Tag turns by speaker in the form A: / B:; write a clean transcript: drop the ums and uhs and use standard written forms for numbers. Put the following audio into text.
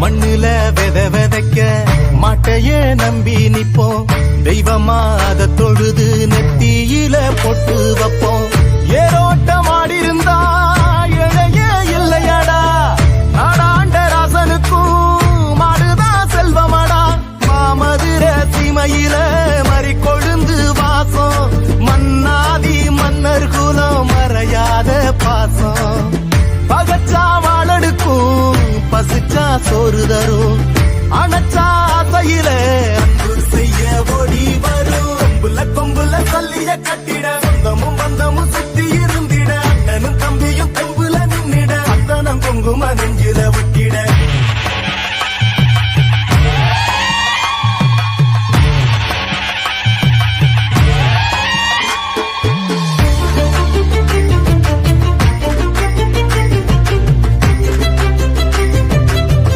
A: மண்ணுல விதைக்க மாட்டையே நம்பி நிப்போம். தெய்வமா அத தொழுது நெத்தியில பொட்டு வைப்போம். ஏரோட்டம் ஆடிருந்தா இழையே இல்லையடா. நாடாண்ட ராசனுக்கும் மாடுதான் செல்வமடா. மாமதுர சீமையில மறி கொழுந்து வாசம். மன்னாதி மன்னர் குலம் மறையாத பாசம். பகச்சா வாழடுக்கும் பசிச்சா சோறு தரும். அணைச்சா ஆசையில அன்பு செய்ய ஓடி வரும். கொம்புல கொம்புல சொல்லிய கட்டிட